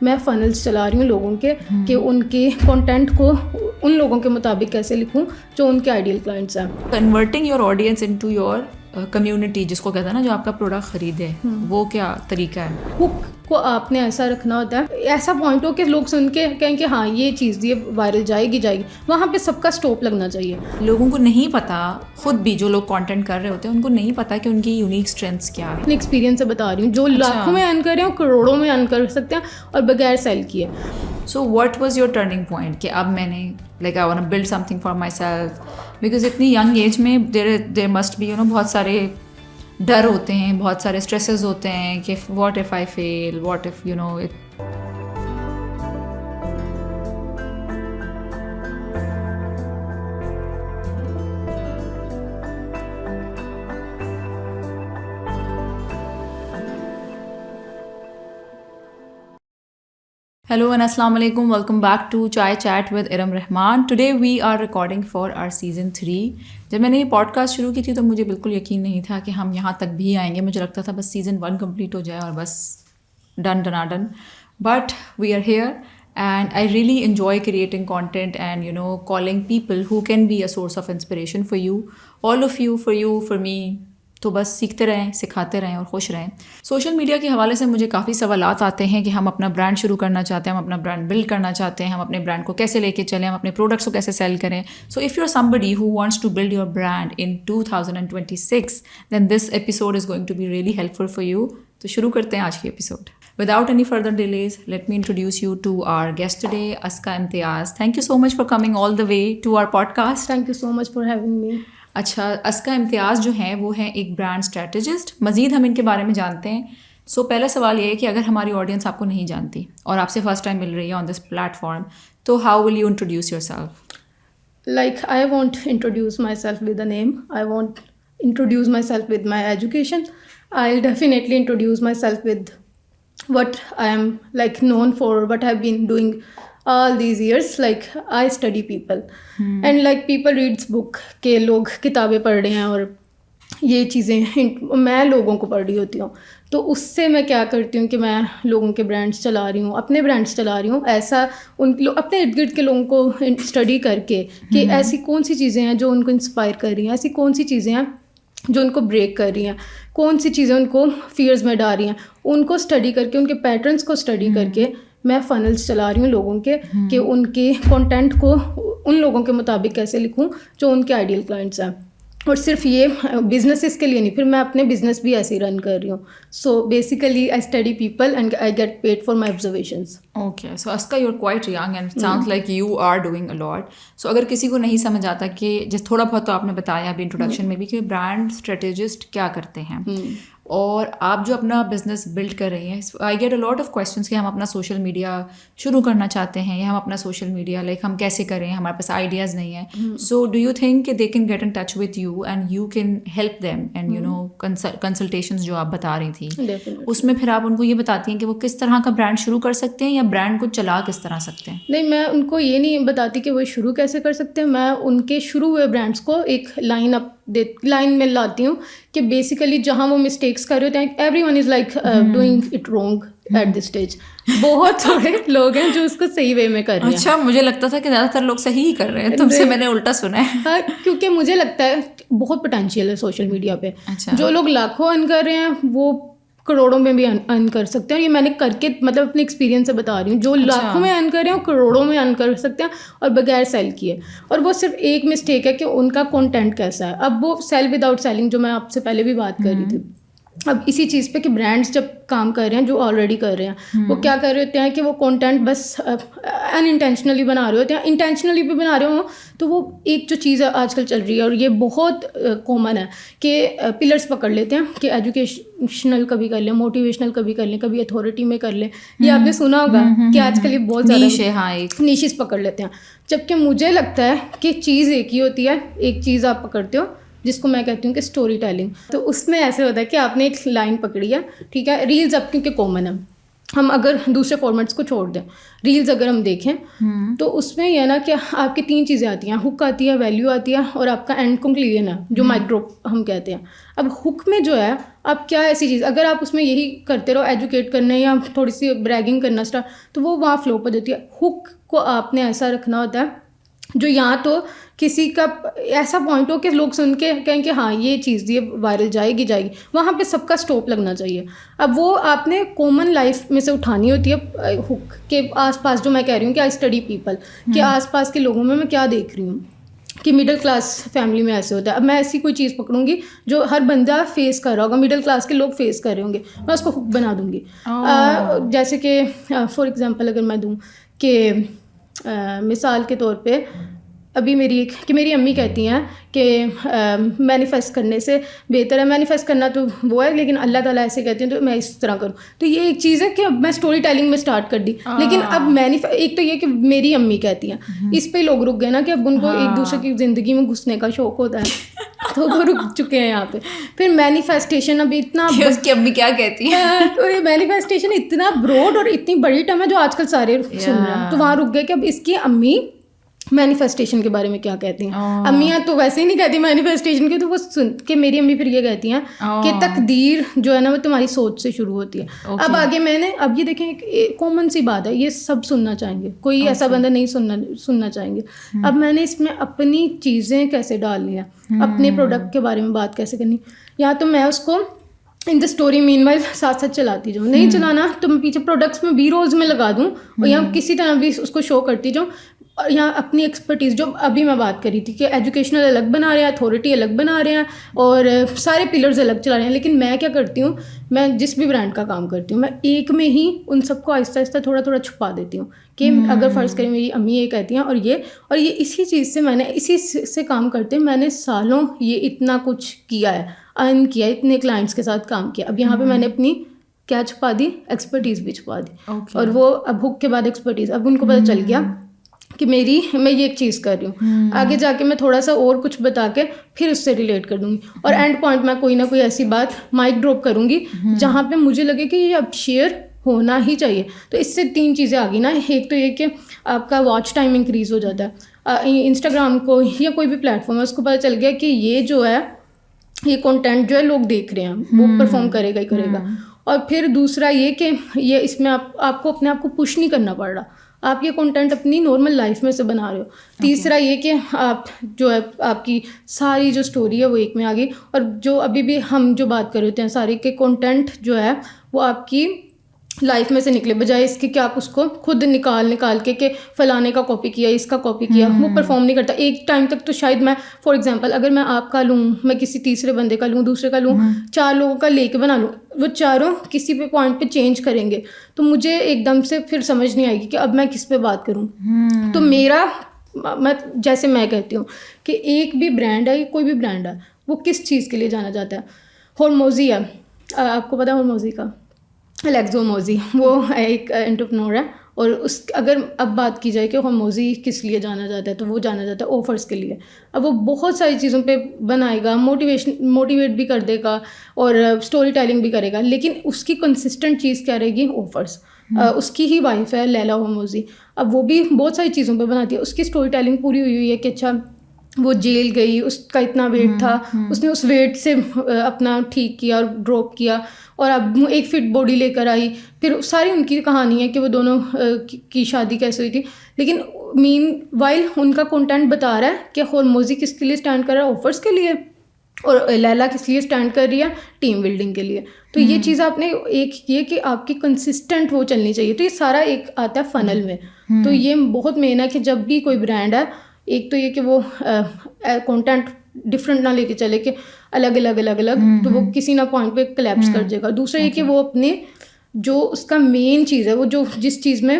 میں فنلز چلا رہی ہوں لوگوں کے کہ ان کے کنٹینٹ کو ان لوگوں کے مطابق کیسے لکھوں جو ان کے آئیڈیل کلائنٹس ہیں. Converting your audience into your community جس کو کہتے ہیں نا جو آپ کا پروڈکٹ خریدے, وہ کیا طریقہ ہے؟ ہک کو آپ نے ایسا رکھنا ہوتا ہے, ایسا پوائنٹ ہو کہ لوگ سن کے کہیں کہ ہاں یہ چیز یہ وائرل جائے گی, وہاں پہ سب کا سٹاپ لگنا چاہیے. لوگوں کو نہیں پتا, خود بھی جو لوگ کانٹینٹ کر رہے ہوتے ہیں ان کو نہیں پتا کہ ان کی یونیک اسٹرینتھس کیا ہے. اپنے ایکسپیرینس سے بتا رہی ہوں, جو لاکھوں میں ارن کر رہے ہیں کروڑوں میں ارن کر سکتے ہیں اور بغیر سیل کیے. So what was your turning point کہ اب میں نے like I want to build something for my self, because اتنی ینگ ایج میں دیر مسٹ بی بہت سارے ڈر ہوتے ہیں, بہت سارے اسٹریسز ہوتے ہیں کہ what if I feel, what if Hello and Assalamu alaikum. Welcome back to Chai Chat with Iram Rahman. Today we are recording for our season 3. جب میں نے یہ پوڈ کاسٹ شروع کی تھی تو مجھے بالکل یقین نہیں تھا کہ ہم یہاں تک بھی آئیں گے. مجھے لگتا تھا بس سیزن 1 کمپلیٹ ہو جائے اور بس done. But we are here and I really enjoy creating content and calling people who can be a source of inspiration for you, all of you, for you, for me. تو بس سیکھتے رہیں, سکھاتے رہیں اور خوش رہیں. سوشل میڈیا کے حوالے سے مجھے کافی سوالات آتے ہیں کہ ہم اپنا برانڈ شروع کرنا چاہتے ہیں, ہم اپنا برانڈ بلڈ کرنا چاہتے ہیں, ہم اپنے برانڈ کو کیسے لے کے چلیں, ہم اپنے پروڈکٹس کو کیسے سیل کریں. So if you are somebody who wants to build your brand in 2026, then this episode is going to be really helpful for you. تو شروع کرتے ہیں آج کی episode. Without any further delays, let me introduce you to our guest today, Aska Imtiaz. Thank you so much for coming all the way to our podcast. Thank you so much for having me. اچھا, اسکا امتیاز جو ہیں وہ ہیں ایک brand strategist. مزید ہم ان کے بارے میں جانتے ہیں. سو پہلا سوال یہ ہے کہ اگر ہماری آڈینس آپ کو نہیں جانتی اور آپ سے فرسٹ ٹائم مل رہی ہے آن دس پلیٹ فارم, تو how will you introduce your self? Like I won't introduce myself with a name. I won't introduce myself with my education. I'll definitely introduce myself with what I am like known for, what I've been doing all these years. Like I study people and like people reads book کہ لوگ کتابیں پڑھ رہے ہیں اور یہ چیزیں میں لوگوں کو پڑھ رہی ہوتی ہوں. تو اس سے میں کیا کرتی ہوں کہ میں لوگوں کے برانڈس چلا رہی ہوں, اپنے برانڈس چلا رہی ہوں. ایسا اپنے ارد گرد کے لوگوں کو اسٹڈی کر کے کہ ایسی کون سی چیزیں ہیں جو ان کو انسپائر کر رہی ہیں, ایسی کون سی چیزیں ہیں جو ان کو بریک کر رہی ہیں, کون سی چیزیں ان کو فیئرز میں ڈال رہی ہیں, ان کو اسٹڈی کر کے, ان کے پیٹرنس کو اسٹڈی کر کے میں فنلز چلا رہی ہوں لوگوں کے کہ ان کے کنٹینٹ کو ان لوگوں کے مطابق کیسے لکھوں جو ان کے آئیڈیل کلائنٹس ہیں. اور صرف یہ بزنسز کے لیے نہیں, پھر میں اپنے بزنس بھی ایسے ہی رن کر رہی ہوں. So basically I study people and I get paid for my observations. Okay, so اسکا you are quite young and sounds like you are doing a lot. So اگر کسی کو نہیں سمجھ آتا کہ جس تھوڑا بہت تو آپ نے بتایا ابھی انٹروڈکشن میں بھی کہ برانڈ اسٹریٹجسٹ کیا کرتے ہیں اور آپ جو اپنا بزنس بلڈ کر رہی ہیں, I get a lot of questions کہ ہم اپنا سوشل میڈیا شروع کرنا چاہتے ہیں یا ہم اپنا سوشل میڈیا لائک ہم کیسے کریں, ہمارے پاس آئیڈیاز نہیں ہیں. سو ڈو یو تھنک کہ they can get in touch with you and you can help them and consultations جو آپ بتا رہی تھیں اس میں پھر آپ ان کو یہ بتاتی ہیں کہ وہ کس طرح کا برانڈ شروع کر سکتے ہیں یا برانڈ کو چلا کس طرح سکتے ہیں؟ نہیں, میں ان کو یہ نہیں بتاتی کہ وہ شروع کیسے کر سکتے ہیں. میں ان کے شروع ہوئے برانڈس کو ایک لائن میں لاتی ہوں کہ بیسیکلی جہاں وہ مسٹیکس کر رہے ہوتے ہیں, everyone is like doing it wrong at this stage. بہت تھوڑے لوگ ہیں جو اس کو صحیح وے میں کر رہے ہیں. اچھا, مجھے لگتا تھا کہ زیادہ تر لوگ صحیح ہی کر رہے ہیں, تم سے میں نے الٹا سنا ہے. کیونکہ مجھے لگتا ہے بہت پوٹینشیل ہے سوشل میڈیا پہ. جو لوگ لاکھوں ارن کر رہے ہیں وہ کروڑوں میں بھی ارن کر سکتے ہیں. یہ میں نے کر کے مطلب اپنے ایکسپیرینس سے بتا رہی ہوں. جو لاکھوں میں ارن کر رہے ہیں کروڑوں میں ارن کر سکتے ہیں اور بغیر سیل کیے. اور وہ صرف ایک مسٹیک ہے کہ ان کا کنٹینٹ کیسا ہے. اب وہ سیل وداؤٹ سیلنگ جو میں آپ سے پہلے بھی بات کر رہی تھی, اب اسی چیز پہ کہ برانڈس جب کام کر رہے ہیں جو آلریڈی کر رہے ہیں وہ کیا کر رہے ہوتے ہیں کہ وہ کنٹینٹ بس ان انٹینشنلی بنا رہے ہوتے ہیں. انٹینشنلی بھی بنا رہے ہوں تو وہ ایک جو چیز آج کل چل رہی ہے اور یہ بہت کامن ہے کہ پلرس پکڑ لیتے ہیں کہ ایجوکیشنل کبھی کر لیں, موٹیویشنل کبھی کر لیں, کبھی اتھارٹی میں کر لیں. یہ آپ نے سنا ہوگا کہ آج کل یہ بہت زیادہ نیشز پکڑ لیتے ہیں. جبکہ مجھے لگتا ہے کہ چیز ایک ہی ہوتی ہے. ایک چیز آپ پکڑتے ہو جس کو میں کہتی ہوں کہ اسٹوری ٹیلنگ. تو اس میں ایسے ہوتا ہے کہ آپ نے ایک لائن پکڑی ہے, ٹھیک ہے, ریلز اب کیونکہ کامن ہے, ہم اگر دوسرے فارمیٹس کو چھوڑ دیں, ریلز اگر ہم دیکھیں تو اس میں یہ نا کہ آپ کی 3 چیزیں آتی ہیں, ہک آتی ہے, ویلیو آتی ہے, اور آپ کا اینڈ کنکلوژن ہے جو مائکرو ہم کہتے ہیں. اب ہک میں جو ہے آپ کیا ایسی چیز, اگر آپ اس میں یہی کرتے رہو ایجوکیٹ کرنے یا تھوڑی سی بریگنگ کرنا اسٹارٹ, تو وہ وہاں فلو ہو جاتی ہے. ہک کو آپ نے ایسا رکھنا ہوتا ہے جو یا تو کسی کا ایسا پوائنٹ ہو کہ لوگ سن کے کہیں کہ ہاں یہ چیز یہ وائرل جائے گی, وہاں پہ سب کا اسٹاپ لگنا چاہیے. اب وہ آپ نے کامن لائف میں سے اٹھانی ہوتی ہے ہک کے آس پاس, جو میں کہہ رہی ہوں کہ آئی اسٹڈی پیپل, کہ آس پاس کے لوگوں میں کیا دیکھ رہی ہوں کہ مڈل کلاس فیملی میں ایسے ہوتا ہے. اب میں ایسی کوئی چیز پکڑوں گی جو ہر بندہ فیس کر رہا ہوگا, مڈل کلاس کے لوگ فیس کر رہے ہوں گے, میں اس کو ہک بنا دوں گی. جیسے کہ فار ایگزامپل اگر میں دوں کہ مثال کے طور پہ ابھی میری امی کہتی ہیں کہ مینیفیسٹ کرنے سے بہتر ہے, مینیفیسٹ کرنا تو وہ ہے لیکن اللہ تعالیٰ ایسے کہتے ہیں تو میں اس طرح کروں. تو یہ ایک چیز ہے کہ اب میں اسٹوری ٹیلنگ میں اسٹارٹ کر دی, لیکن اب ایک تو یہ کہ میری امی کہتی ہیں, اس پہ لوگ رک گئے نا کہ اب ان کو ایک دوسرے کی زندگی میں گھسنے کا شوق ہوتا ہے, تو وہ رک چکے ہیں یہاں پہ. پھر مینیفیسٹیشن اب اتنا, اس کی امی کیا کہتی ہے, مینیفیسٹیشن اتنا براڈ اور اتنی بڑی ٹرم ہے جو آج کل سارے سن رہے ہیں, تو وہاں رک گئے کہ اب اس کی امی مینیفیسٹیشن کے بارے میں کیا کہتی ہیں. امیاں تو ویسے ہی نہیں کہتی مینیفیسٹیشن کے, تو وہ سن کے میری امی پھر یہ کہتی ہیں کہ تقدیر جو ہے نا وہ تمہاری سوچ سے شروع ہوتی ہے. اب آگے میں نے اب یہ دیکھیں ایک کامن سی بات ہے, یہ سب سننا چاہیں گے, کوئی ایسا بندہ نہیں سننا چاہیں گے. اب میں نے اس میں اپنی چیزیں کیسے ڈالنی ہیں, اپنے پروڈکٹ کے بارے میں بات کیسے کرنی, یا تو میں اس کو ان دا اسٹوری مین وائل ساتھ ساتھ چلاتی جاؤں, نہیں چلانا تو میں پیچھے پروڈکٹس میں بی رولز میں لگا دوں, اور یا کسی طرح بھی اس کو شو کرتی جاؤں. یہاں اپنی ایکسپرٹیز جو ابھی میں بات کری تھی کہ ایجوکیشنل الگ بنا رہے ہیں, اتھارٹی الگ بنا رہے ہیں, اور سارے پلرز الگ چلا رہے ہیں, لیکن میں کیا کرتی ہوں, میں جس بھی برانڈ کا کام کرتی ہوں میں ایک میں ہی ان سب کو آہستہ آہستہ تھوڑا تھوڑا چھپا دیتی ہوں. کہ اگر فرض کریں میری امی یہ کہتی ہیں اور یہ اسی چیز سے میں نے اسی سے کام کرتے میں نے سالوں یہ اتنا کچھ کیا ہے, ارن کیا, اتنے کلائنٹس کے ساتھ کام کیا. اب یہاں پہ میں نے اپنی کیا چھپا دی, ایکسپرٹیز بھی چھپا دی. اور وہ اب ہک کے بعد ایکسپرٹیز, اب ان کو پتہ چل گیا کہ میں یہ ایک چیز کر رہی ہوں, آگے جا کے میں تھوڑا سا اور کچھ بتا کے پھر اس سے ریلیٹ کر دوں گی, اور اینڈ پوائنٹ میں کوئی نہ کوئی ایسی بات مائک ڈراپ کروں گی جہاں پہ مجھے لگے کہ یہ اب شیئر ہونا ہی چاہیے. تو اس سے 3 چیزیں آ گئی نا, ایک تو یہ کہ آپ کا واچ ٹائم انکریز ہو جاتا ہے, انسٹاگرام کو یا کوئی بھی پلیٹ فارم ہے اس کو پتہ چل گیا کہ یہ جو ہے یہ کنٹینٹ جو ہے لوگ دیکھ رہے ہیں, وہ پرفارم کرے گا ہی کرے گا. اور پھر دوسرا یہ کہ یہ اس میں آپ کو اپنے آپ کو پش نہیں کرنا پڑ رہا, آپ یہ کنٹینٹ اپنی نارمل لائف میں سے بنا رہے ہو. تیسرا یہ کہ آپ جو ہے آپ کی ساری جو اسٹوری ہے وہ ایک میں آ گئی, اور جو ابھی بھی ہم جو بات کر رہے ہوتے ہیں سارے کے کنٹینٹ جو ہے وہ آپ کی لائف میں سے نکلے, بجائے اس کے کہ آپ اس کو خود نکال کے کہ فلانے کا کاپی کیا, اس کا کاپی کیا, وہ پرفارم نہیں کرتا. ایک ٹائم تک تو شاید میں فار ایگزامپل اگر میں آپ کا لوں, میں کسی تیسرے بندے کا لوں, دوسرے کا لوں, 4 لوگوں کا لے کے بنا لوں, وہ چاروں کسی پہ پوائنٹ پہ چینج کریں گے تو مجھے ایک دم سے پھر سمجھ نہیں آئے گی کہ اب میں کس پہ بات کروں. تو میں جیسے میں کہتی ہوں کہ ایک بھی برانڈ ہے, کوئی بھی برانڈ ہے, وہ کس چیز کے لیے جانا جاتا ہے. ہورموزی ہے, آپ کو پتہ ہے ہورموزی کا, الیگزو موزی, وہ ایک انٹرپرنور ہے, اور اگر اب بات کی جائے کہ ہورموزی کس لیے جانا جاتا ہے تو وہ جانا جاتا ہے آفرس کے لیے. اب وہ بہت ساری چیزوں پہ بنائے گا, موٹیویٹ بھی کر دے گا اور اسٹوری ٹیلنگ بھی کرے گا, لیکن اس کی کنسسٹنٹ چیز کیا رہے گی, آفرس. اس کی ہی وائف ہے لیلا ہورموزی, اب وہ بھی بہت ساری چیزوں پہ بناتی ہے. اس کی اسٹوری ٹیلنگ پوری ہوئی ہے کہ اچھا وہ جیل گئی, اس کا اتنا ویٹ تھا, اس نے اس ویٹ سے اپنا ٹھیک کیا اور ڈراپ کیا, اور اب ایک فٹ باڈی لے کر آئی. پھر ساری ان کی کہانی ہے کہ وہ دونوں کی شادی کیسے ہوئی تھی, لیکن مین وائل ان کا کنٹینٹ بتا رہا ہے کہ ہورموزی کس کے لیے اسٹینڈ کر رہا ہے, آفرس کے لیے, اور لیلا کس لیے اسٹینڈ کر رہی ہے, ٹیم بلڈنگ کے لیے. تو یہ چیز آپ نے ایک یہ کہ آپ کی کنسسٹنٹ وہ چلنی چاہیے. تو یہ سارا ایک آتا ہے فنل میں. تو یہ بہت مین ہے کہ جب بھی کوئی برانڈ ہے, ایک تو یہ کہ وہ کنٹینٹ ڈفرینٹ نہ لے کے چلے کہ الگ الگ, تو وہ کسی نہ پوائنٹ پہ کلیپس کر جائے گا. دوسرا یہ کہ وہ اپنے جو اس کا مین چیز ہے, وہ جو جس چیز میں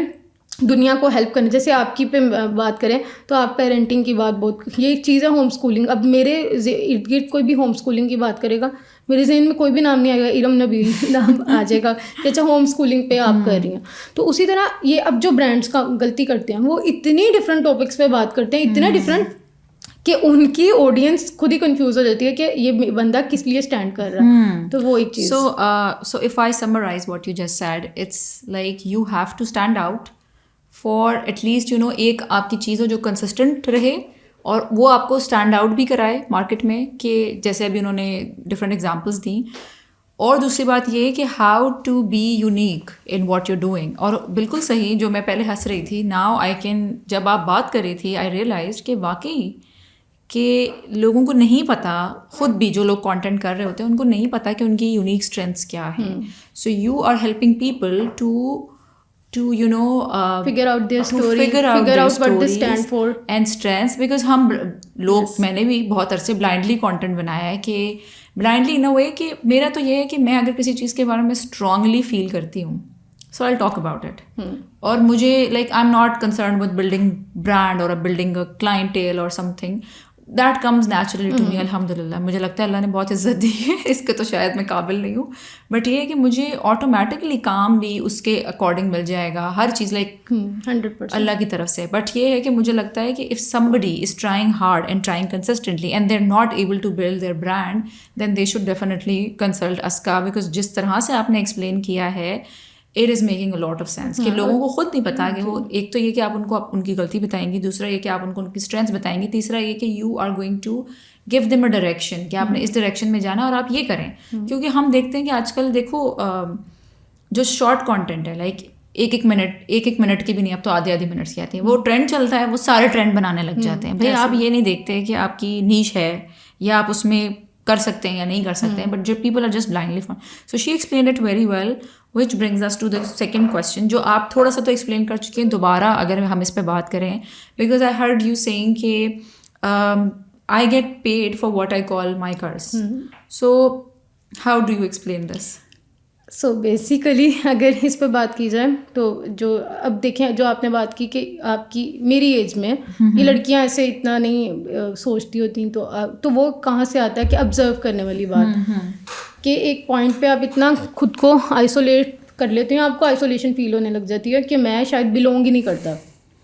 دنیا کو ہیلپ کرنے, جیسے آپ کی پہ بات کریں تو آپ پیرنٹنگ کی بات بہت, یہ چیز ہے ہوم اسکولنگ. اب میرے ارد گرد کوئی بھی ہوم اسکولنگ کی بات کرے گا, میرے ذہن میں کوئی بھی نام نہیں آئے گا, ارم نبیل نام آ جائے گا کہ اچھا ہوم اسکولنگ پہ آپ کر رہی ہیں. تو اسی طرح یہ اب جو برانڈس کا غلطی کرتے ہیں وہ اتنی ڈفرینٹ ٹاپکس پہ بات کرتے ہیں, اتنا ڈفرینٹ کہ ان کی آڈینس خود ہی کنفیوز ہو جاتی ہے کہ یہ بندہ کس لیے اسٹینڈ کر رہا ہے. تو وہ ایک چیز. So if I summarize what you just said, it's like you have to stand out for at least ایک آپ کی چیز ہو جو کنسسٹنٹ رہے اور وہ آپ کو اسٹینڈ آؤٹ بھی کرائے مارکیٹ میں, کہ جیسے ابھی انہوں نے ڈفرینٹ ایگزامپلس دیں. اور دوسری بات یہ کہ how to be unique in what you doing. اور بالکل صحیح, جو میں پہلے ہنس رہی تھی, ناؤ آئی کین, جب آپ بات کر رہی تھی آئی ریئلائزڈ کہ واقعی کہ لوگوں کو نہیں پتہ, خود بھی جو لوگ کانٹینٹ کر رہے ہوتے ہیں ان کو نہیں پتہ کہ ان کی یونیک اسٹرینتھس کیا ہیں. So you are helping people to figure out their story, figure out what they stand for and strengths. Because ہم لوگ, میں نے بھی بہت عرصے بلائنڈلی کانٹینٹ بنایا ہے, کہ بلائنڈلی ان اے وے کہ میرا تو یہ ہے کہ میں اگر کسی چیز کے بارے میں اسٹرانگلی فیل کرتی ہوں, so I'll talk about it. اور مجھے like I'm not concerned with building brand or building a clientele or something. That comes naturally to me, الحمدللہ. مجھے لگتا ہے اللہ نے بہت عزت دی ہے, اس کے تو شاید میں قابل نہیں ہوں, بٹ یہ ہے کہ مجھے آٹومیٹکلی کام بھی اس کے اکارڈنگ مل جائے گا, ہر چیز لائک 100% اللہ کی طرف سے. بٹ یہ ہے کہ مجھے لگتا ہے کہ if somebody is trying hard and trying consistently and they're not able to build their brand, then they should definitely consult Aska, because جس طرح سے آپ نے ایکسپلین کیا ہے it is making a lot of sense. کہ لوگوں کو خود نہیں پتا کہ وہ, ایک تو یہ کہ آپ ان کو ان کی غلطی بتائیں گی, دوسرا یہ کہ آپ ان کو ان کی اسٹرینتھس بتائیں گی, تیسرا یہ کہ you are going to give them a direction کہ آپ نے اس ڈائریکشن میں جانا اور آپ یہ کریں. کیونکہ ہم دیکھتے ہیں کہ آج کل دیکھو جو شارٹ کانٹینٹ ہے, لائک ایک منٹ کی بھی نہیں, اب تو آدھے منٹس کی آتی ہیں, وہ ٹرینڈ چلتا ہے, وہ سارے ٹرینڈ بنانے لگ جاتے ہیں. بھائی آپ یہ نہیں دیکھتے کہ آپ کی نیش ہے یا آپ اس میں کر سکتے ہیں یا نہیں کر سکتے ہیں, بٹ جو people are just blindly phone. So she explained it very well, which brings us to the second question, جو آپ تھوڑا سا تو ایکسپلین کر چکے ہیں, دوبارہ اگر ہم اس پہ بات کریں, because I heard you saying کہ I get paid for what I call my curse. So how do you explain this? So basically اگر اس پہ بات کی جائے تو جو اب دیکھیں, جو آپ نے بات کی کہ آپ کی میری ایج میں یہ لڑکیاں ایسے اتنا نہیں سوچتی ہوتی, تو وہ کہاں سے آتا ہے کہ آبزرو کرنے والی بات, کہ ایک پوائنٹ پہ آپ اتنا خود کو آئسولیٹ کر لیتے ہیں, آپ کو آئسولیشن فیل ہونے لگ جاتی ہے کہ میں شاید بلونگ ہی نہیں کرتا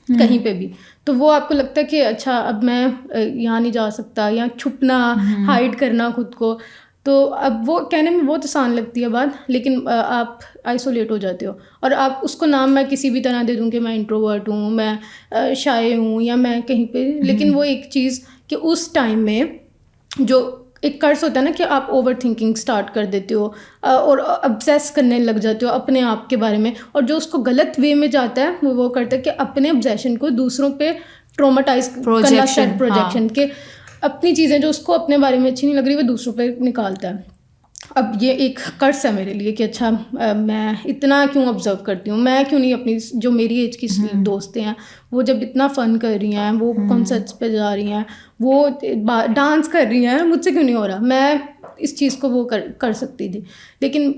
کہیں پہ بھی. تو وہ آپ کو لگتا ہے کہ اچھا اب میں یہاں نہیں جا سکتا, یا چھپنا, ہائڈ کرنا خود کو. تو اب وہ کہنے میں بہت آسان لگتی ہے بات, لیکن آپ آئسولیٹ ہو جاتے ہو. اور آپ اس کو نام میں کسی بھی طرح دے دوں کہ میں انٹروورٹ ہوں, میں شائع ہوں, یا میں کہیں پہ, لیکن وہ ایک چیز کہ اس ٹائم میں جو ایک کرس ہوتا ہے نا کہ آپ اوور تھنکنگ اسٹارٹ کر دیتے ہو اور ابسیس کرنے لگ جاتے ہو اپنے آپ کے بارے میں, اور جو اس کو غلط وے میں جاتا ہے وہ کرتا ہے کہ اپنے ابزیشن کو دوسروں پہ ٹروماٹائز کرنا, سیلف پروجیکشن, کہ اپنی چیزیں جو اس کو اپنے بارے میں اچھی نہیں لگ رہی وہ دوسروں پہ نکالتا ہے. اب یہ ایک کرس ہے میرے لیے کہ اچھا میں اتنا کیوں آبزرو کرتی ہوں, میں کیوں نہیں اپنی جو میری ایج کی دوستیں ہیں وہ جب اتنا فن کر رہی ہیں, وہ کنسرٹس پہ جا رہی ہیں, وہ ڈانس کر رہی ہیں, مجھ سے کیوں نہیں ہو رہا. میں اس چیز کو وہ کر سکتی تھی, لیکن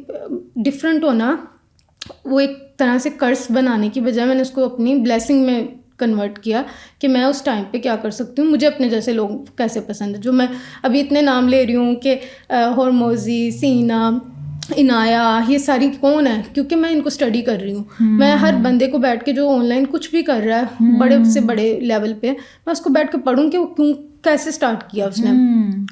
ڈفرینٹ ہونا وہ ایک طرح سے کرس بنانے کی بجائے میں نے اس کو اپنی بلیسنگ میں کنورٹ کیا کہ میں اس ٹائم پہ کیا کر سکتی ہوں, مجھے اپنے جیسے لوگ کیسے پسند ہے. جو میں ابھی اتنے نام لے رہی ہوں کہ ہرموزی, سینا, عنایا, یہ ساری کون ہے, کیونکہ میں ان کو اسٹڈی کر رہی ہوں. میں ہر بندے کو بیٹھ کے جو آن لائن کچھ بھی کر رہا ہے بڑے سے بڑے لیول پہ, میں اس کو بیٹھ کے پڑھوں کہ وہ کیوں, کیسے اسٹارٹ کیا اس نے,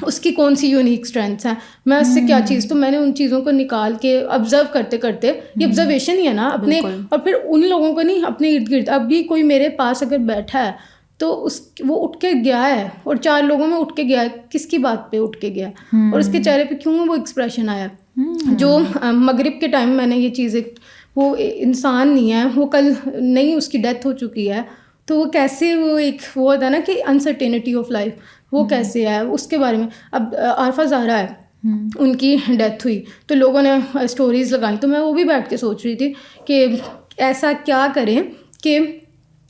اس کی کون سی یونیک اسٹرینتھس ہیں, میں اس سے کیا چیز. تو میں نے ان چیزوں کو نکال کے آبزرو کرتے کرتے, یہ آبزرویشن ہی ہے نا اپنے, اور پھر ان لوگوں کو نہیں اپنے ارد گرد. اب بھی کوئی میرے پاس اگر بیٹھا ہے تو وہ اٹھ کے گیا ہے, اور 4 لوگوں میں اٹھ کے گیا ہے, کس کی بات پہ اٹھ کے گیا, اور اس کے چہرے پہ کیوں وہ ایکسپریشن آیا. جو مغرب کے ٹائم میں نے یہ چیزیں, وہ انسان نہیں ہے, وہ کل نہیں, اس کی ڈیتھ ہو چکی ہے, تو وہ کیسے, وہ ایک وہ ہوتا ہے نا کہ انسرٹینٹی آف لائف, وہ کیسے ہے, اس کے بارے میں. اب عارفہ زہرا ہے, ان کی ڈیتھ ہوئی تو لوگوں نے اسٹوریز لگائیں, تو میں وہ بھی بیٹھ کے سوچ رہی تھی کہ ایسا کیا کریں کہ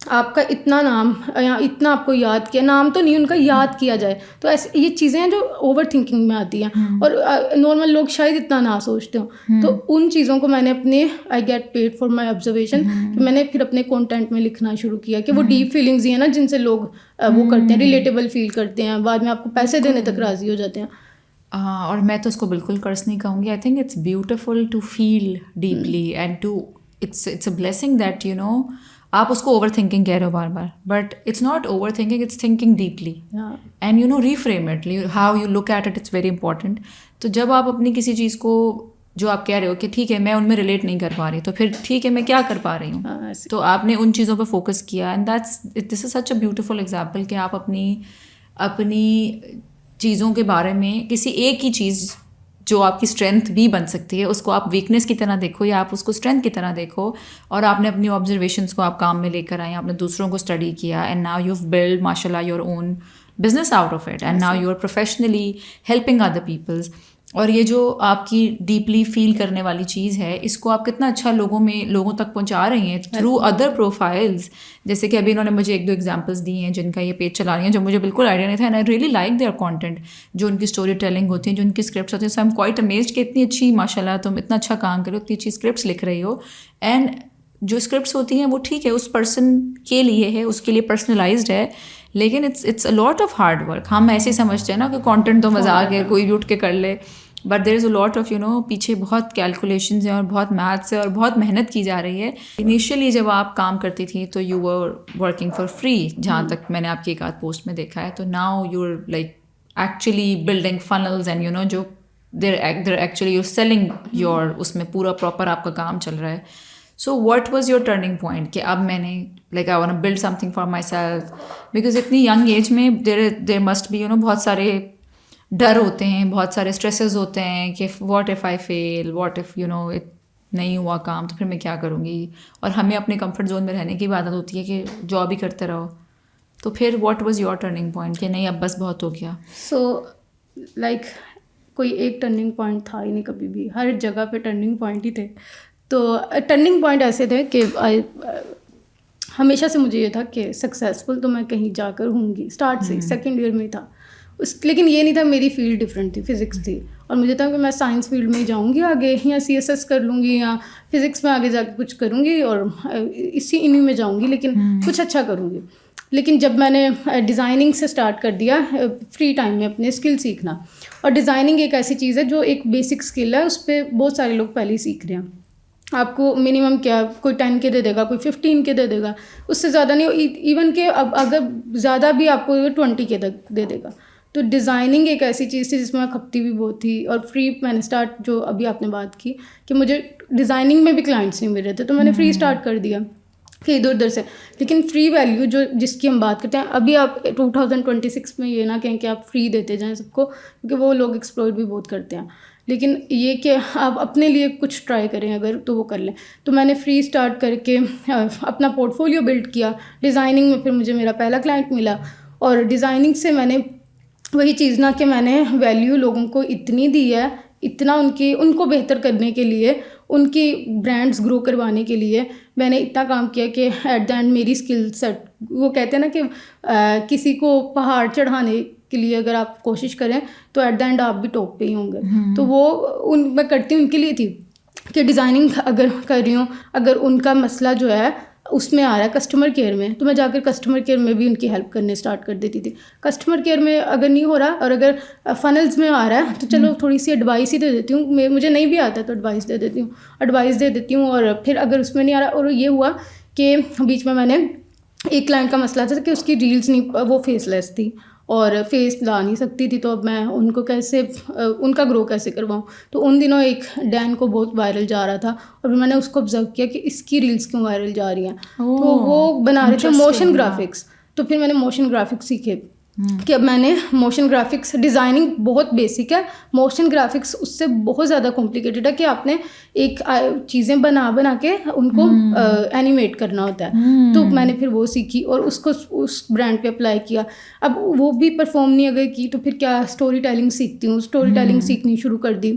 آپ کا اتنا نام, یا اتنا آپ کو یاد کیا, نام تو نہیں ان کا, یاد کیا جائے. تو ایسے یہ چیزیں ہیں جو اوور تھنکنگ میں آتی ہیں, اور نارمل لوگ شاید اتنا نہ سوچتے ہوں. تو ان چیزوں کو میں نے اپنے I get paid for my observation, کہ میں نے پھر اپنے کانٹینٹ میں لکھنا شروع کیا کہ وہ ڈیپ فیلنگز ہی ہیں نا جن سے لوگ وہ کرتے ہیں, ریلیٹیبل فیل کرتے ہیں, بعد میں آپ کو پیسے دینے تک راضی ہو جاتے ہیں. اور میں تو اس کو بالکل کرس نہیں کہوں گی. I think it's beautiful to feel deeply and to, it's a blessing that آپ اس کو اوور تھنکنگ کہہ رہے ہو بار بار, but it's not overthinking, it's thinking deeply and you know reframe it, how you look at it, it's very important. تو جب آپ اپنی کسی چیز کو جو آپ کہہ رہے ہو کہ ٹھیک ہے میں ان میں ریلیٹ نہیں کر پا رہی, تو پھر ٹھیک ہے میں کیا کر پا رہی ہوں, تو آپ نے ان چیزوں پہ فوکس کیا. And this is such a beautiful example کہ آپ اپنی چیزوں کے بارے میں کسی ایک ہی چیز جو آپ کی اسٹرینتھ بھی بن سکتی ہے اس کو آپ ویکنیس کی طرح دیکھو یا آپ اس کو اسٹرینتھ کی طرح دیکھو, اور آپ نے اپنی آبزرویشنس کو آپ کام میں لے کر آئے, آپ نے دوسروں کو اسٹڈی کیا, and now you have build ماشاء اللہ your own business out of it, and now you are professionally helping other peoples. اور یہ جو آپ کی ڈیپلی فیل کرنے والی چیز ہے اس کو آپ کتنا اچھا لوگوں تک پہنچا رہی ہیں تھرو ادر پروفائلز. جیسے کہ ابھی انہوں نے مجھے 1-2 ایگزامپلس دی ہیں جن کا یہ پیج چلا رہی ہیں جو مجھے بالکل آئیڈیا نہیں تھا, and I really like their content, جو ان کی اسٹوری ٹیلنگ ہوتی ہیں, جو ان کی اسکرپٹس ہوتی ہیں. سو آئی ایم کوائٹ امیزڈ کہ اتنی اچھی ماشاء اللہ تم اتنا اچھا کام کرو, اتنی اچھی اسکرپٹس لکھ رہی ہو, اینڈ جو اسکرپٹس ہوتی ہیں وہ ٹھیک ہے اس پرسن کے لیے ہے, اس کے لیے پرسنلائزڈ ہے, لیکن it's a lot of hard work. ہم ایسے سمجھتے ہیں نا کہ کانٹینٹ تو مزاق ہے, کوئی بھی اٹھ کے کر لے, but there is a lot of پیچھے بہت کیلکولیشنز ہیں اور بہت میتھس ہے اور بہت محنت کی جا رہی ہے. انیشیلی جب آپ کام کرتی تھی تو you were working for free, جہاں تک میں نے آپ کی ایک آدھ پوسٹ میں دیکھا ہے. تو now you are like actually building funnels and جو there actually your selling your, اس میں پورا پراپر آپ کا کام چل رہا ہے. So what was your turning point کہ اب میں نے like I want build something for my self, because اتنی ینگ ایج میں دیر مسٹ بی بہت سارے ڈر ہوتے ہیں, بہت سارے اسٹریسز ہوتے ہیں کہ what if I feel, what if نہیں ہوا کام تو پھر میں کیا کروں گی, اور ہمیں اپنے کمفرٹ زون میں رہنے کی بھی عادت ہوتی ہے کہ جاب ہی کرتے رہو. تو پھر what was your turning point کہ نہیں اب بس بہت ہو گیا؟ سو لائک کوئی ایک ٹرننگ پوائنٹ تھا ہی نہیں کبھی بھی, ہر جگہ پہ ٹرننگ پوائنٹ ہی تھے. تو ٹرننگ پوائنٹ ایسے تھے کہ ہمیشہ سے مجھے یہ تھا کہ سکسیزفل تو میں کہیں جا کر ہوں گی, اسٹارٹ سے 2nd ایئر میں تھا. لیکن یہ نہیں تھا, میری فیلڈ ڈفرینٹ تھی, فزکس تھی, اور مجھے تھا کہ میں سائنس فیلڈ میں ہی جاؤں گی آگے, یا CSS کر لوں گی یا فزکس میں آگے جا کے کچھ کروں گی اور انہی میں جاؤں گی, لیکن کچھ اچھا کروں گی. لیکن جب میں نے ڈیزائننگ سے اسٹارٹ کر دیا فری ٹائم میں اپنے اسکل سیکھنا, اور ڈیزائننگ ایک ایسی چیز ہے جو ایک بیسک اسکل ہے, اس پہ بہت سارے لوگ پہلے ہی سیکھ رہے ہیں. آپ کو منیمم کیا کوئی 10 کے دے دے گا, کوئی 15 کے دے دے گا, اس سے زیادہ نہیں, ایون کہ اب اگر زیادہ بھی آپ کو 20 کے دے دے گا. تو ڈیزائننگ ایک ایسی چیز تھی جس میں کھپتی بھی بہت تھی, اور فری میں نے اسٹارٹ, جو ابھی آپ نے بات کی کہ مجھے ڈیزائننگ میں بھی کلائنٹس نہیں مل رہے تھے, تو میں نے فری اسٹارٹ کر دیا کہ ادھر ادھر سے. لیکن فری ویلیو جس کی ہم بات کرتے ہیں ابھی, آپ 2026 میں یہ نہ کہیں کہ آپ فری دیتے جائیں سب کو, کیونکہ وہ لوگ ایکسپلوئٹ بھی بہت کرتے ہیں. لیکن یہ کہ آپ اپنے لیے کچھ ٹرائی کریں اگر, تو وہ کر لیں. تو میں نے فری اسٹارٹ کر کے اپنا پورٹ فولیو بلڈ کیا. ڈیزائننگ میں پھر مجھے میرا پہلا کلائنٹ ملا, اور ڈیزائننگ سے میں نے وہی چیز نا کہ میں نے ویلیو لوگوں کو اتنی دی ہے, اتنا ان کو بہتر کرنے کے لیے, ان کی برانڈس گرو کروانے کے لیے میں نے اتنا کام کیا کہ ایٹ دا اینڈ میری اسکل سیٹ, وہ کہتے ہیں نا کہ کسی کو پہاڑ چڑھانے کے لیے اگر آپ کوشش کریں تو ایٹ دا اینڈ آپ بھی ٹاپ پہ ہی ہوں گے. تو وہ میں کرتی ہوں ان کے لیے تھی کہ ڈیزائننگ اگر کر رہی ہوں, اگر ان کا مسئلہ جو ہے اس میں آ رہا ہے کسٹمر کیئر میں, تو میں جا کر کسٹمر کیئر میں بھی ان کی ہیلپ کرنے اسٹارٹ کر دیتی تھی. کسٹمر کیئر میں اگر نہیں ہو رہا, اور اگر فنلز میں آ رہا ہے, تو چلو تھوڑی سی ایڈوائس ہی دے دیتی ہوں. مجھے نہیں بھی آتا تو ایڈوائس دے دیتی ہوں. اور پھر اگر اس میں نہیں آ رہا, اور یہ ہوا کہ بیچ میں نے ایک کلائنٹ کا مسئلہ تھا کہ اس کی ریلز نہیں, وہ فیس لیس تھی اور فیس لا نہیں سکتی تھی, تو اب میں ان کو کیسے, ان کا گرو کیسے کرواؤں. تو ان دنوں ایک ڈین کو بہت وائرل جا رہا تھا, اور پھر میں نے اس کو آبزرو کیا کہ اس کی ریلز کیوں وائرل جا رہی ہیں. تو وہ بنا رہے تھے موشن گرافکس, تو پھر میں نے موشن گرافکس سیکھے کہ اب میں نے موشن گرافکس, ڈیزائننگ بہت بیسک ہے, موشن گرافکس اس سے بہت زیادہ کمپلیکیٹڈ ہے کہ آپ نے ایک چیزیں بنا کے ان کو اینیمیٹ کرنا ہوتا ہے. تو میں نے پھر وہ سیکھی اور اس کو اس برانڈ پہ اپلائی کیا. اب وہ بھی پرفارم نہیں اگر کی, تو پھر کیا اسٹوری ٹیلنگ سیکھتی ہوں, اسٹوری ٹیلنگ سیکھنی شروع کر دی.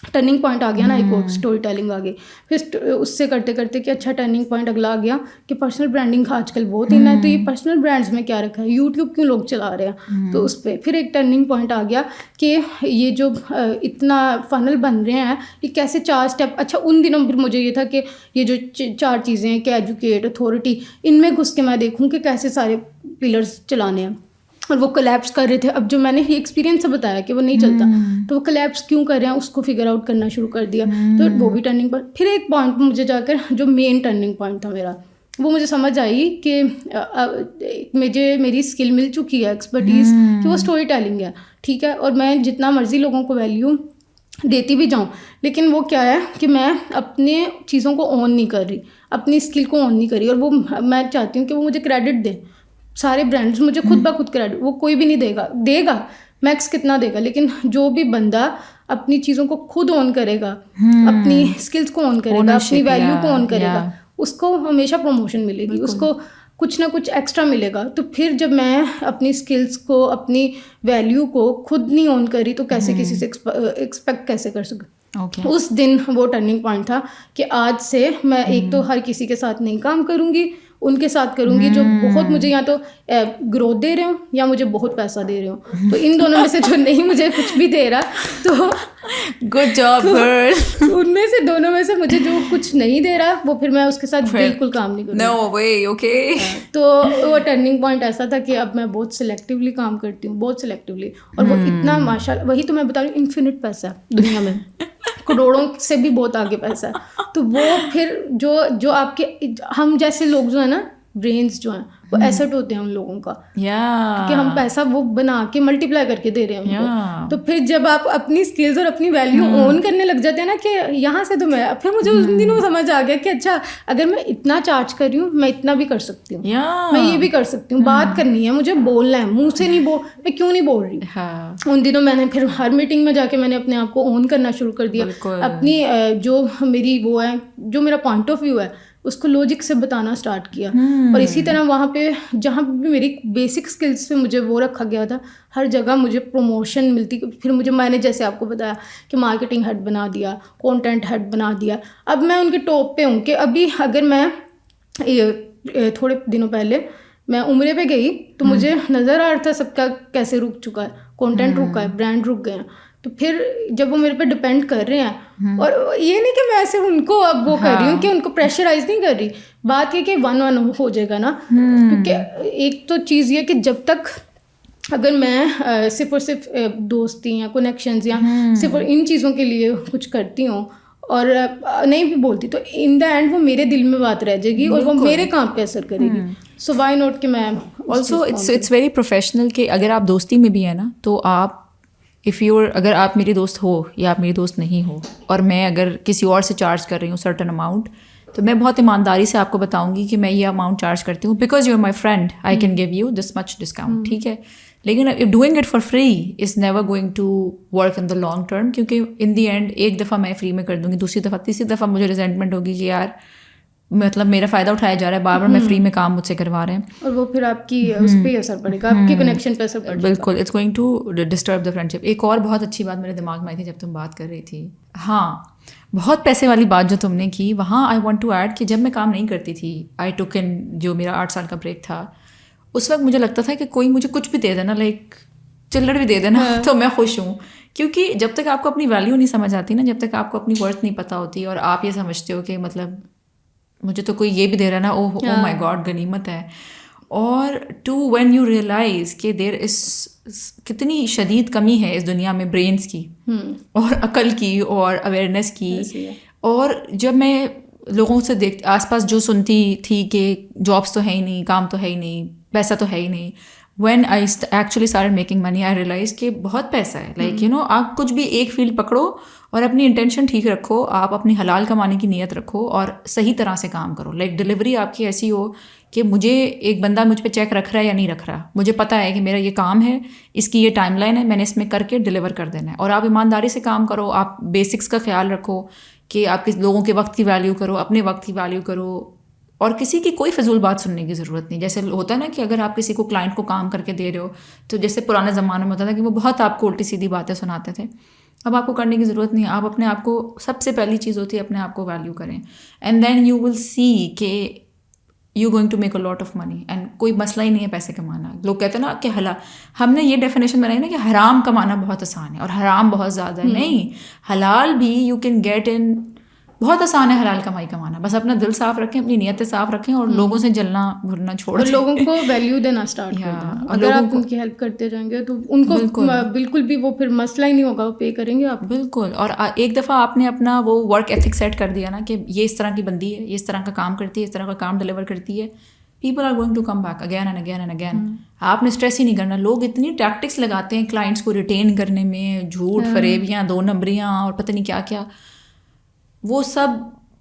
ٹرننگ پوائنٹ آ گیا نا, ایک اور اسٹوری ٹیلنگ آ گئی. پھر اس سے کرتے کرتے کہ اچھا ٹرننگ پوائنٹ اگلا آ گیا کہ پرسنل برانڈنگ آج کل بہت ان ہے, تو یہ پرسنل برانڈز میں کیا رکھا ہے, یوٹیوب کیوں لوگ چلا رہے ہیں, تو اس پہ پھر ایک ٹرننگ پوائنٹ آ گیا کہ یہ جو اتنا فنل بن رہے ہیں یہ کیسے 4 اسٹیپ. اچھا ان دنوں پھر مجھے یہ تھا کہ یہ جو 4 چیزیں ہیں کہ ایجوکیٹ, اتھارٹی, ان میں گھس کے میں دیکھوں کہ کیسے سارے پلرز چلانے ہیں, اور وہ کلیپس کر رہے تھے. اب جو میں نے یہ ایکسپیرینس سے بتایا کہ وہ نہیں چلتا, تو وہ کلیپس کیوں کر رہے ہیں اس کو فگر آؤٹ کرنا شروع کر دیا. تو وہ بھی ٹرننگ پوائنٹ. پھر ایک پوائنٹ مجھے جا کر جو مین ٹرننگ پوائنٹ تھا میرا, وہ مجھے سمجھ آئی کہ مجھے میری اسکل مل چکی ہے ایکسپرٹیز کہ وہ اسٹوری ٹیلنگ ہے, ٹھیک ہے, اور میں جتنا مرضی لوگوں کو ویلیو دیتی بھی جاؤں, لیکن وہ کیا ہے کہ میں اپنے چیزوں کو اون نہیں کر رہی, اپنی اسکل کو اون نہیں کر رہی, اور وہ میں چاہتی ہوں کہ وہ مجھے کریڈٹ دیں. سارے برانڈس مجھے خود بخود کریڈٹ, وہ کوئی بھی نہیں دے گا میکس کتنا دے گا, لیکن جو بھی بندہ اپنی چیزوں کو خود اون کرے گا, اپنی اسکلس کو اون کرے گا, اپنی ویلیو کو اون کرے گا, اس کو ہمیشہ پروموشن ملے گی, اس کو کچھ نہ کچھ ایکسٹرا ملے گا. تو پھر جب میں اپنی اسکلس کو, اپنی ویلیو کو خود نہیں اون کری تو کیسے کسی سے ایکسپیکٹ کیسے کر سکوں. اس دن وہ ٹرننگ پوائنٹ تھا کہ آج سے میں ایک تو ہر کسی کے ساتھ نہیں کام کروں گی, ان کے ساتھ کروں گی جو بہت مجھے یا تو گروتھ دے رہے ہوں یا مجھے بہت پیسہ دے رہے ہوں. تو ان دونوں میں سے جو نہیں مجھے کچھ بھی دے رہا, تو گڈ جاب گرل, ان میں سے دونوں میں سے مجھے جو کچھ نہیں دے رہا وہ پھر میں اس کے ساتھ بالکل کام نہیں کروں. نو وے, اوکے. تو وہ ٹرننگ پوائنٹ ایسا تھا کہ اب میں بہت سلیکٹیولی کام کرتی ہوں, بہت سلیکٹیولی, اور وہ اتنا ماشاء اللہ, وہی تو میں بتا رہی ہوں, انفینٹ پیسہ ہے دنیا میں, کروڑوں سے بھی بہت آگے پیسہ ہے. تو وہ پھر جو آپ کے, ہم جیسے لوگ جو ہیں نا, برینس جو ہیں وہ ایسٹ ہوتے ہیں ان لوگوں کا, کہ ہم پیسہ وہ بنا کے ملٹیپلائی کر کے دے رہے ہیں ان کو. تو پھر جب آپ اپنی اسکلز اور اپنی ویلیو اون کرنے لگ جاتے ہیں نا کہ یہاں سے, تو میں پھر مجھے اس دنوں سمجھ آ گیا کہ اچھا اگر میں اتنا چارج کر رہی ہوں میں اتنا بھی کر سکتی ہوں, میں یہ بھی کر سکتی ہوں. بات کرنی ہے, مجھے بولنا ہے, منہ سے نہیں میں کیوں نہیں بول رہی. ان دنوں میں نے پھر ہر میٹنگ میں جا کے میں نے اپنے آپ کو اون کرنا شروع کر دیا, اپنی جو میری وہ ہے, جو میرا پوائنٹ آف ویو ہے اس کو لوجک سے بتانا اسٹارٹ کیا. اور اسی طرح وہاں پہ جہاں بھی میری بیسک اسکلس پہ مجھے وہ رکھا گیا تھا, ہر جگہ مجھے پروموشن ملتی. پھر میں نے جیسے آپ کو بتایا کہ مارکیٹنگ ہیڈ بنا دیا, کانٹینٹ ہیڈ بنا دیا. اب میں ان کے ٹاپ پہ ہوں کہ ابھی اگر میں تھوڑے دنوں پہلے میں عمرے پہ گئی تو مجھے نظر آ رہا تھا سب کا کیسے رک چکا ہے, کانٹینٹ رکا ہے, برانڈ رک گئے ہیں. تو پھر جب وہ میرے پہ ڈپینڈ کر رہے ہیں, اور یہ نہیں کہ میں ایسے ان کو اب وہ کر رہی ہوں کہ ان کو پریشرائز نہیں کر رہی, بات یہ کہ 1-1 ہو جائے گا نا. کیونکہ ایک تو چیز یہ کہ جب تک اگر میں صرف اور صرف دوستی یا کنیکشنز یا صرف ان چیزوں کے لیے کچھ کرتی ہوں اور نہیں بھی بولتی, تو ان دا اینڈ وہ میرے دل میں بات رہ جائے گی اور وہ میرے کام پہ اثر کرے گی. سو وائی نوٹ کہ میں آلسو اٹس ویری پروفیشنل کہ اگر آپ دوستی میں بھی ہیں نا, تو آپ اگر آپ میری دوست ہو یا آپ میری دوست نہیں ہو, اور میں اگر کسی اور سے چارج کر رہی ہوں سرٹن اماؤنٹ, تو میں بہت ایمانداری سے آپ کو بتاؤں گی کہ میں یہ اماؤنٹ چارج کرتی ہوں because you are my friend, I can give you this much discount, ٹھیک ہے. لیکن doing it for free is never going to work in the long term, کیونکہ ان دی اینڈ ایک دفعہ میں فری میں کر دوں گی, دوسری دفعہ تیسری دفعہ مجھے ریزنٹمنٹ ہوگی کہ یار مطلب میرا فائدہ اٹھایا جا رہا ہے, بار بار میں فری میں کام مجھ سے کروا رہے ہیں, اور وہ پھر آپ کی اس پہ اثر پڑے گا, آپ کے کنیکشن پہ اثر پڑے گا. بالکل, it's going to disturb the friendship. ایک اور بہت اچھی بات میرے دماغ میں آئی تھی جب تم بات کر رہی تھی, ہاں بہت پیسے والی بات جو تم نے کی, وہاں آئی وانٹ ٹو ایڈ کہ جب میں کام نہیں کرتی تھی, آئی ٹوک ان جو میرا 8 سال کا بریک تھا, اس وقت مجھے لگتا تھا کہ کوئی مجھے کچھ بھی دے دینا, لائک چلڑ بھی دے دینا تو میں خوش ہوں. کیونکہ جب تک آپ کو اپنی ویلیو نہیں سمجھ آتی نا, جب تک آپ کو اپنی ورتھ نہیں پتہ ہوتی اور آپ یہ سمجھتے ہو کہ مطلب مجھے تو کوئی یہ بھی دے رہا ہے نا, او مائی گاڈ غنیمت ہے. اور ٹو وین یو ریئلائز کہ دیر از کتنی شدید کمی ہے اس دنیا میں برینس کی اور عقل کی اور اویئرنیس کی. اور جب میں لوگوں سے آس پاس جو سنتی تھی کہ جابس تو ہے ہی نہیں, کام تو ہے ہی نہیں, پیسہ تو ہے ہی نہیں, when I actually started making money I realize کہ بہت پیسہ ہے. لائک یو نو, آپ کچھ بھی ایک فیلڈ پکڑو اور اپنی انٹینشن ٹھیک رکھو, آپ اپنی حلال کمانے کی نیت رکھو اور صحیح طرح سے کام کرو. لائک ڈلیوری آپ کی ایسی ہو کہ مجھے ایک بندہ مجھ پہ چیک رکھ رہا ہے یا نہیں رکھ رہا, مجھے پتہ ہے کہ میرا یہ کام ہے, اس کی یہ ٹائم لائن ہے, میں نے اس میں کر کے ڈلیور کر دینا ہے. اور آپ ایمانداری سے کام کرو, آپ بیسکس کا خیال رکھو کہ آپ کس لوگوں کے وقت کی ویلیو کرو, اپنے وقت کی ویلیو کرو, اور کسی کی کوئی فضول بات سننے کی ضرورت نہیں. جیسے ہوتا ہے نا کہ اگر آپ کسی کو کلائنٹ کو کام کر کے دے رہے ہو, تو جیسے پرانے زمانے میں ہوتا تھا کہ وہ بہت آپ کو الٹی سیدھی باتیں سناتے تھے, اب آپ کو کرنے کی ضرورت نہیں. آپ اپنے آپ کو, سب سے پہلی چیز ہوتی ہے اپنے آپ کو ویلیو کریں, and then you will see کہ you going to make a lot of money. And کوئی مسئلہ ہی نہیں ہے پیسے کمانا. لوگ کہتے ہیں نا کہ ہم نے یہ ڈیفینیشن بنائی نا کہ حرام کمانا بہت آسان ہے اور حرام بہت زیادہ ہے. نہیں, حلال بھی یو کین گیٹ ان بہت آسان ہے حلال کمائی کمانا, بس اپنا دل صاف رکھیں, اپنی نیتیں صاف رکھیں, اور لوگوں سے جلنا بھرنا چھوڑ دیں, اور لوگوں کو ویلیو دینا اسٹارٹ کر دیں. اگر آپ ان کی ہیلپ کرتے جائیں گے تو ان کو بالکل بھی وہ پھر مسئلہ ہی نہیں ہوگا, وہ پے کریں گے آپ. بالکل. اور ایک دفعہ آپ نے اپنا وہ ورک ایتھک سیٹ کر دیا نا کہ یہ اس طرح کی بندی ہے, یہ اس طرح کا کام کرتی ہے, اس طرح کا کام ڈلیور کرتی ہے, people are going to come back again and again and again. آپ نے اسٹریس ہی نہیں کرنا. لوگ اتنی ٹیکٹکس لگاتے ہیں کلائنٹس کو ریٹین کرنے میں, جھوٹ فریبیاں, 2 نمبریاں اور پتہ نہیں کیا کیا, وہ سب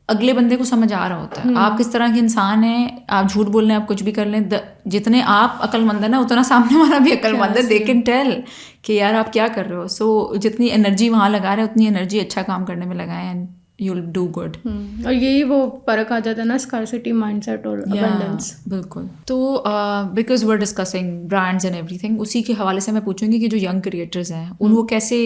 اگلے بندے کو سمجھ آ رہا ہوتا ہے آپ کس طرح کے انسان ہیں. آپ جھوٹ بول لیں, آپ کچھ بھی کر لیں, جتنے آپ عقل مند ہیں نا اتنا سامنے والا بھی عقل مند ہے. دے کین ٹیل کہ یار آپ کیا کر رہے ہو. سو جتنی انرجی وہاں لگا رہے ہیں اتنی انرجی اچھا کام کرنے میں لگائیں and you will do good. اور یہی وہ فرق آ جاتا ہے نا اسکارسٹی مائنڈ سیٹ اور ابنڈنس. بالکل. تو because we are discussing brands and everything, اسی کے حوالے سے میں پوچھوں گی کہ جو ینگ کریٹرز ہیں ان کو کیسے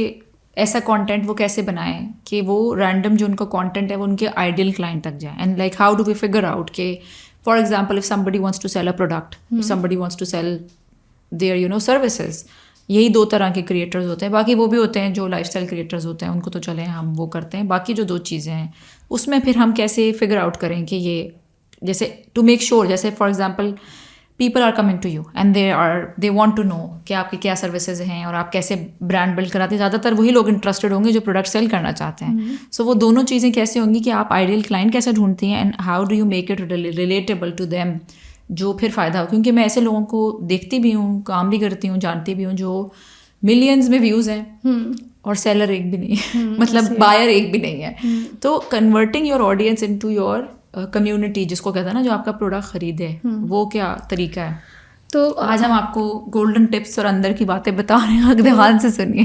ایسا کانٹینٹ وہ کیسے بنائیں کہ وہ رینڈم جو ان کا کانٹینٹ ہے وہ ان کے آئیڈیل کلائنٹ تک جائیں. And like how do we figure out کہ for example if somebody wants to sell a product, somebody wants to sell their services, یہی 2 طرح کے کریٹرز ہوتے ہیں. باقی وہ بھی ہوتے ہیں جو لائف اسٹائل کریٹرز ہوتے ہیں, ان کو تو چلیں ہم وہ کرتے ہیں. باقی جو 2 چیزیں ہیں اس میں پھر ہم کیسے فگر آؤٹ کریں کہ یہ جیسے ٹو میک شیور, جیسے for example people are coming to you and they want to know کہ آپ کی کیا سروسز ہیں اور آپ کیسے برانڈ بلڈ کراتے ہیں. زیادہ تر وہی لوگ انٹرسٹڈ ہوں گے جو پروڈکٹ سیل کرنا چاہتے ہیں. سو وہ دونوں چیزیں کیسے ہوں گی کہ آپ آئیڈیل کلائنٹ کیسے ڈھونڈتی ہیں and how do you make it relatable to them, جو پھر فائدہ ہو. کیونکہ میں ایسے لوگوں کو دیکھتی بھی ہوں, کام بھی کرتی ہوں, جانتی بھی ہوں جو ملینز میں ویوز ہیں اور سیلر ایک بھی نہیں ہے, مطلب بائر ایک بھی نہیں ہے. تو converting your audience into your community جس کو کہتا ہے نا جو آپ کا پروڈکٹ خریدے, وہ کیا طریقہ ہے. تو آج ہم آپ کو گولڈن ٹپس اور اندر کی باتیں بتا رہے ہیں, دھیان سے سنیے.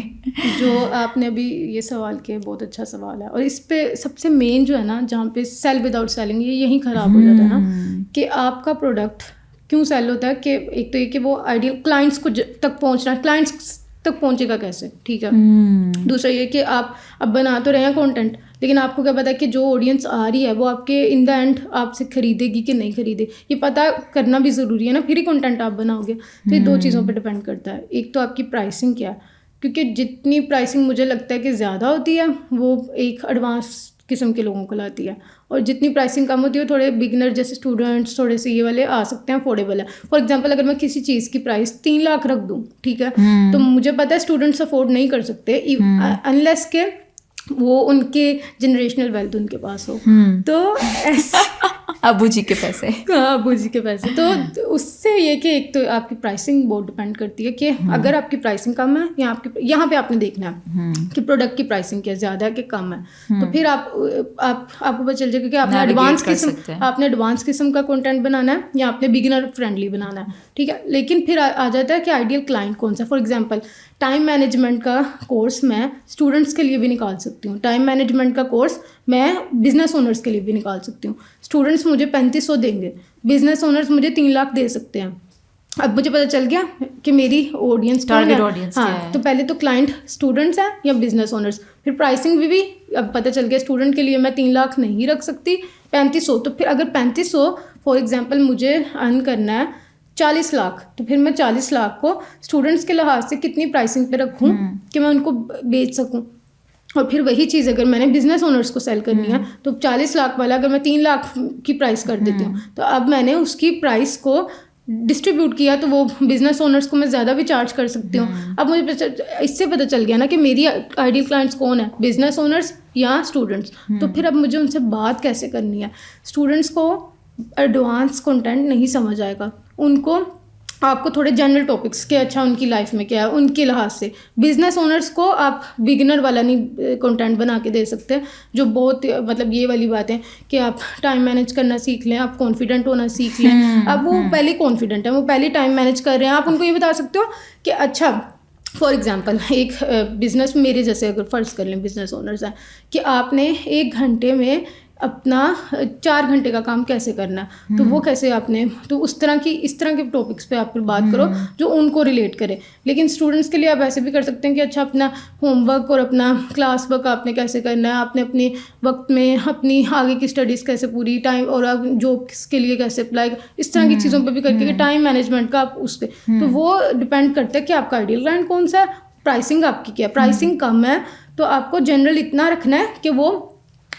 جو آپ نے ابھی یہ سوال کیا بہت اچھا سوال ہے, اور اس پہ سب سے مین جو ہے نا جہاں پہ سیل وداؤٹ سیلنگ یہ یہیں خراب ہو جاتا ہے نا کہ آپ کا پروڈکٹ کیوں سیل ہوتا ہے. کہ ایک تو یہ کہ وہ آئیڈیل کلائنٹس کو تک پہنچنا, کلائنٹس تک پہنچے گا کیسے, ٹھیک ہے. دوسرا یہ کہ آپ اب بنا تو رہے ہیں کانٹینٹ, لیکن آپ کو کیا پتا کہ جو آڈینس آ رہی ہے وہ آپ کے ان دا اینڈ آپ سے خریدے گی کہ نہیں خریدے, یہ پتہ کرنا بھی ضروری ہے نا, پھر ہی کانٹینٹ آپ بناؤ گے. تو یہ 2 چیزوں پہ ڈپینڈ کرتا ہے. ایک تو آپ کی پرائسنگ کیا ہے, کیونکہ جتنی پرائسنگ مجھے لگتا ہے کہ زیادہ ہوتی ہے وہ ایک ایڈوانس قسم کے لوگوں کو لاتی ہے, اور جتنی پرائسنگ کم ہوتی ہے تھوڑے بگنر جیسے اسٹوڈنٹس تھوڑے سے یہ والے آ سکتے ہیں, افورڈیبل ہے. فار ایگزامپل اگر میں کسی چیز کی پرائس 3 لاکھ رکھ دوں, ٹھیک ہے, تو مجھے پتہ ہے اسٹوڈنٹس افورڈ نہیں کر سکتے انلیس کہ وہ ان کے جنریشنل ویلتھ ان کے پاس ہو. تو ابو جی کے پیسے, ابو جی کے پیسے. تو اس سے یہ کہ ایک تو آپ کی پرائسنگ بہت ڈپینڈ کرتی ہے کہ اگر آپ کی پرائسنگ کم ہے یا آپ کی یہاں پہ آپ نے دیکھنا ہے کہ پروڈکٹ کی پرائسنگ کیا زیادہ ہے کہ کم ہے, تو پھر آپ کو پتہ چل جائے گا کہ آپ نے ایڈوانس قسم کا کنٹینٹ بنانا ہے یا آپ نے بگنر فرینڈلی بنانا ہے, ٹھیک ہے. لیکن پھر آ جاتا ہے کہ آئیڈیل کلائنٹ کون سا. فار ایگزامپل ٹائم مینجمنٹ کا کورس میں اسٹوڈنٹس کے لیے بھی نکال سکتی ہوں, ٹائم مینجمنٹ کا کورس میں بزنس اونرس کے لیے بھی نکال سکتی ہوں. اسٹوڈنٹس مجھے 3500 دیں گے, بزنس اونرس مجھے 3 لاکھ دے سکتے ہیں. اب مجھے پتہ چل گیا کہ میری آڈینس ٹارگیٹ آڈینس ہاں, تو پہلے تو کلائنٹ اسٹوڈنٹس ہیں یا بزنس اونرس. پھر پرائسنگ بھی اب پتہ چل گیا اسٹوڈنٹ کے لیے میں 3 لاکھ نہیں رکھ سکتی, 3500. تو پھر اگر 3500 فار ایگزامپل مجھے ارن کرنا ہے 40 لاکھ, تو پھر میں 40 لاکھ کو اسٹوڈنٹس کے لحاظ سے کتنی پرائسنگ پہ رکھوں کہ میں ان کو بیچ سکوں. اور پھر وہی چیز اگر میں نے بزنس اونرس کو سیل کرنی ہے تو 40 لاکھ والا اگر میں 3 لاکھ کی پرائس کر دیتی ہوں, تو اب میں نے اس کی پرائس کو ڈسٹریبیوٹ کیا تو وہ بزنس اونرس کو میں زیادہ بھی چارج کر سکتی ہوں. اب مجھے اس سے پتہ چل گیا نا کہ میری آئیڈیل کلائنٹس کون ہے, بزنس اونرس یا اسٹوڈنٹس. تو پھر اب مجھے ان سے بات کیسے کرنی ہے. اسٹوڈنٹس کو ایڈوانس کنٹینٹ نہیں سمجھ آئے گا, ان کو آپ کو تھوڑے جنرل ٹاپکس کہ اچھا ان کی لائف میں کیا ہے ان کے لحاظ سے. بزنس اونرس کو آپ بگنر والا نہیں کنٹینٹ بنا کے دے سکتے, جو بہت مطلب یہ والی بات ہے کہ آپ ٹائم مینیج کرنا سیکھ لیں, آپ کانفیڈنٹ ہونا سیکھ لیں. اب وہ پہلے کانفیڈنٹ ہیں, وہ پہلے ٹائم مینیج کر رہے ہیں, آپ ان کو یہ بتا سکتے ہو کہ اچھا فار ایگزامپل ایک بزنس میرے جیسے اگر فرض کر لیں بزنس اونرز ہیں کہ آپ نے 1 گھنٹے میں اپنا 4 گھنٹے کا کام کیسے کرنا ہے, تو وہ کیسے آپ نے, تو اس طرح کے ٹاپکس پہ آپ پھر بات کرو جو ان کو ریلیٹ کرے. لیکن اسٹوڈنٹس کے لیے آپ ایسے بھی کر سکتے ہیں کہ اچھا اپنا ہوم ورک اور اپنا کلاس ورک آپ نے کیسے کرنا ہے, آپ نے اپنے وقت میں اپنی آگے کی اسٹڈیز کیسے پوری ٹائم اور جابس کے لیے کیسے اپلائی, اس طرح کی چیزوں پہ بھی کر کے ٹائم مینجمنٹ کا آپ اس پہ. تو وہ ڈپینڈ کرتا ہے کہ آپ کا آئیڈیل کلائنٹ کون سا ہے, پرائسنگ آپ کی کیا ہے. پرائسنگ کم ہے تو آپ کو جنرل اتنا رکھنا ہے کہ وہ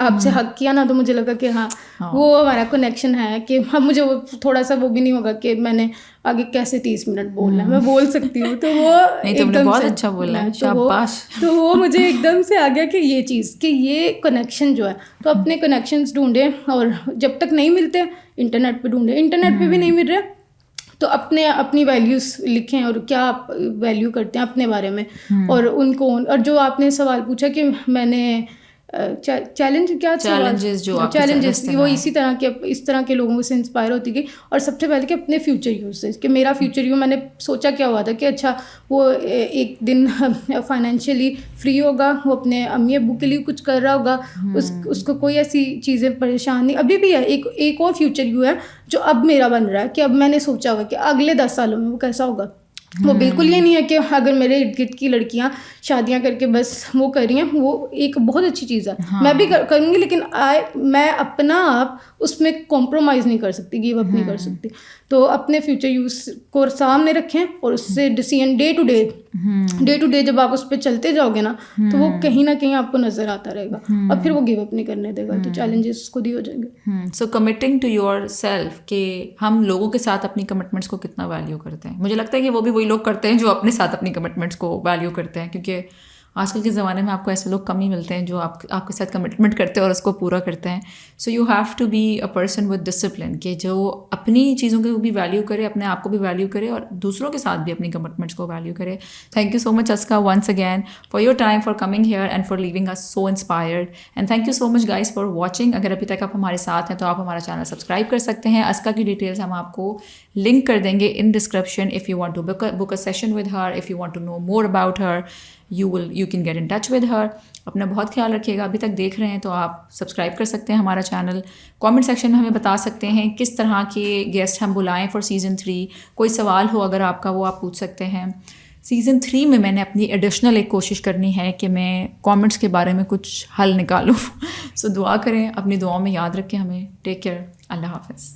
آپ سے حق کیا نا تو مجھے لگا کہ ہاں وہ ہمارا کنیکشن ہے کہ اب مجھے وہ تھوڑا سا وہ بھی نہیں ہوگا کہ میں نے آگے کیسے 30 منٹ بولنا ہے, میں بول سکتی ہوں. تو وہ ایک دم بہت سے اچھا بولا, شاباش. تو وہ مجھے ایک دم سے آ گیا کہ یہ چیز کہ یہ کنیکشن جو ہے, تو اپنے کنیکشنز ڈھونڈیں, اور جب تک نہیں ملتے انٹرنیٹ پہ ڈھونڈیں, انٹرنیٹ پہ بھی نہیں مل رہے تو اپنی ویلیوز لکھیں اور کیا آپ ویلیو کرتے ہیں اپنے بارے میں, اور ان کو. اور جو آپ نے سوال پوچھا کہ میں نے چیلنجز وہ اس طرح کے لوگوں سے انسپائر ہوتی گئی. اور سب سے پہلے کہ اپنے فیوچر یوز سے, کہ میرا فیوچر یوز میں نے سوچا کیا ہوا تھا کہ اچھا وہ ایک دن فائنینشلی فری ہوگا, وہ اپنے امی ابو کے لیے کچھ کر رہا ہوگا, اس کو کوئی ایسی چیزیں پریشان نہیں. ابھی بھی ہے ایک اور فیوچر یو ہے جو اب میرا بن رہا ہے کہ اب میں نے سوچا ہوا کہ اگلے 10 سالوں میں وہ کیسا ہوگا. وہ بالکل یہ نہیں ہے کہ اگر میرے ارد گرد کی لڑکیاں شادیاں کر کے بس وہ کر رہی ہیں, وہ ایک بہت اچھی چیز ہے, میں بھی کروں گی, لیکن میں اپنا آپ اس میں کمپرومائز نہیں کر سکتی, گیو اپ نہیں کر سکتی. تو اپنے فیوچر یوز کو سامنے رکھیں اور اس سے ڈیسیژن ڈے ٹو ڈے جب آپ اس پہ چلتے جاؤ گے نا تو وہ کہیں نہ کہیں آپ کو نظر آتا رہے گا, اور پھر وہ گیو اپ نہیں کرنے دے گا, تو چیلنجز خود ہی ہو جائیں گے. سو کمٹنگ ٹو یور سیلف, کہ ہم لوگوں کے ساتھ اپنی کمٹمنٹس کو کتنا ویلیو کرتے ہیں. مجھے لگتا ہے کہ وہ بھی وہی لوگ کرتے ہیں جو اپنے ساتھ اپنی کمٹمنٹس کو ویلیو کرتے ہیں, کیونکہ آج کل کے زمانے میں آپ کو ایسے لوگ کم ہی ملتے ہیں جو آپ کے ساتھ کمٹمنٹ کرتے ہیں اور اس کو پورا کرتے ہیں. So you have to be a person with discipline, کہ جو اپنی چیزوں کو بھی ویلیو کرے, اپنے آپ کو بھی ویلیو کرے, اور دوسروں کے ساتھ بھی اپنی کمٹمنٹس کو ویلیو کرے. تھینک یو سو مچ اسکا once again for your time, for coming here and for leaving us so inspired. And thank you so much guys for watching. اگر ابھی تک آپ ہمارے ساتھ ہیں تو آپ ہمارا چینل سبسکرائب کر سکتے ہیں. اسکا کی ڈیٹیلس ہم آپ کو لنک کر دیں گے in description. If you want to book a session with her, if you want to know more about her, you can get in touch with her. اپنا بہت خیال رکھیے گا. ابھی تک دیکھ رہے ہیں تو آپ سبسکرائب کر سکتے ہیں ہمارا چینل. کامنٹ سیکشن میں ہمیں بتا سکتے ہیں کس طرح کے گیسٹ ہم بلائیں فار سیزن 3. کوئی سوال ہو اگر آپ کا وہ آپ پوچھ سکتے ہیں. سیزن 3 میں میں نے اپنی ایڈیشنل ایک کوشش کرنی ہے کہ میں کامنٹس کے بارے میں کچھ حل نکالوں. سو دعا کریں, اپنی دعاؤں میں یاد رکھیں ہمیں. ٹیک کیئر, اللہ حافظ.